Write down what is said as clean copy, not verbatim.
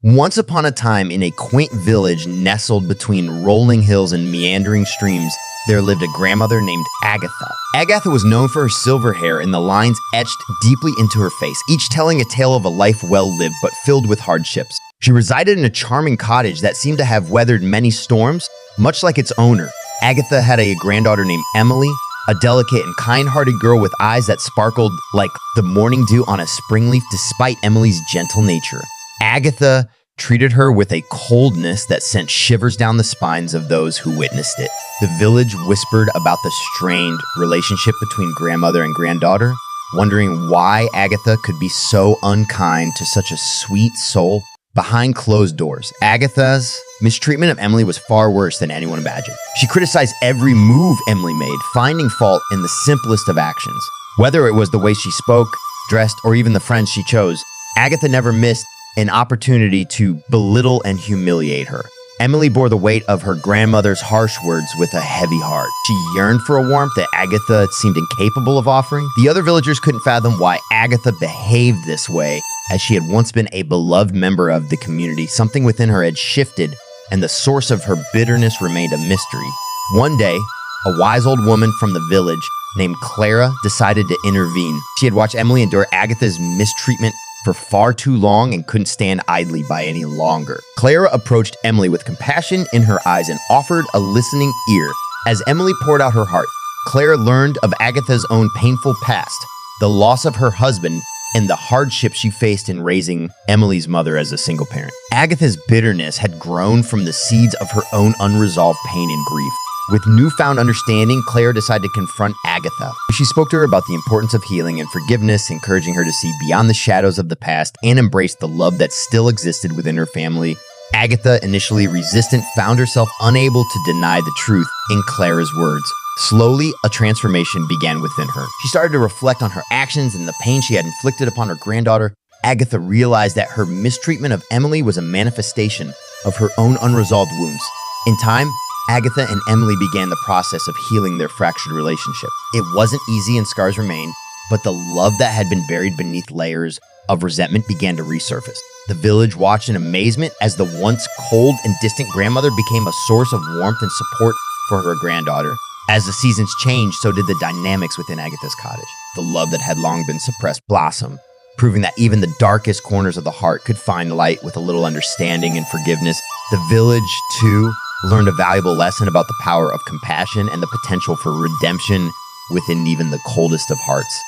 Once upon a time, in a quaint village nestled between rolling hills and meandering streams, there lived a grandmother named Agatha. Agatha was known for her silver hair and the lines etched deeply into her face, each telling a tale of a life well lived but filled with hardships. She resided in a charming cottage that seemed to have weathered many storms, much like its owner. Agatha had a granddaughter named Emily, a delicate and kind-hearted girl with eyes that sparkled like the morning dew on a spring leaf despite Emily's gentle nature. Agatha treated her with a coldness that sent shivers down the spines of those who witnessed it. The village whispered about the strained relationship between grandmother and granddaughter, wondering why Agatha could be so unkind to such a sweet soul. Behind closed doors, Agatha's mistreatment of Emily was far worse than anyone imagined. She criticized every move Emily made, finding fault in the simplest of actions. Whether it was the way she spoke, dressed, or even the friends she chose, Agatha never missed an opportunity to belittle and humiliate her. Emily bore the weight of her grandmother's harsh words with a heavy heart. She yearned for a warmth that Agatha seemed incapable of offering. The other villagers couldn't fathom why Agatha behaved this way, as she had once been a beloved member of the community. Something within her had shifted, and the source of her bitterness remained a mystery. One day, a wise old woman from the village named Clara decided to intervene. She had watched Emily endure Agatha's mistreatment for far too long and couldn't stand idly by any longer. Clara approached Emily with compassion in her eyes and offered a listening ear. As Emily poured out her heart, Clara learned of Agatha's own painful past, the loss of her husband, and the hardship she faced in raising Emily's mother as a single parent. Agatha's bitterness had grown from the seeds of her own unresolved pain and grief. With newfound understanding, Claire decided to confront Agatha. She spoke to her about the importance of healing and forgiveness, encouraging her to see beyond the shadows of the past and embrace the love that still existed within her family. Agatha, initially resistant, found herself unable to deny the truth in Clara's words. Slowly, a transformation began within her. She started to reflect on her actions and the pain she had inflicted upon her granddaughter. Agatha realized that her mistreatment of Emily was a manifestation of her own unresolved wounds. In time, Agatha and Emily began the process of healing their fractured relationship. It wasn't easy and scars remained, but the love that had been buried beneath layers of resentment began to resurface. The village watched in amazement as the once cold and distant grandmother became a source of warmth and support for her granddaughter. As the seasons changed, so did the dynamics within Agatha's cottage. The love that had long been suppressed blossomed, proving that even the darkest corners of the heart could find light with a little understanding and forgiveness. The village, too, learned a valuable lesson about the power of compassion and the potential for redemption within even the coldest of hearts.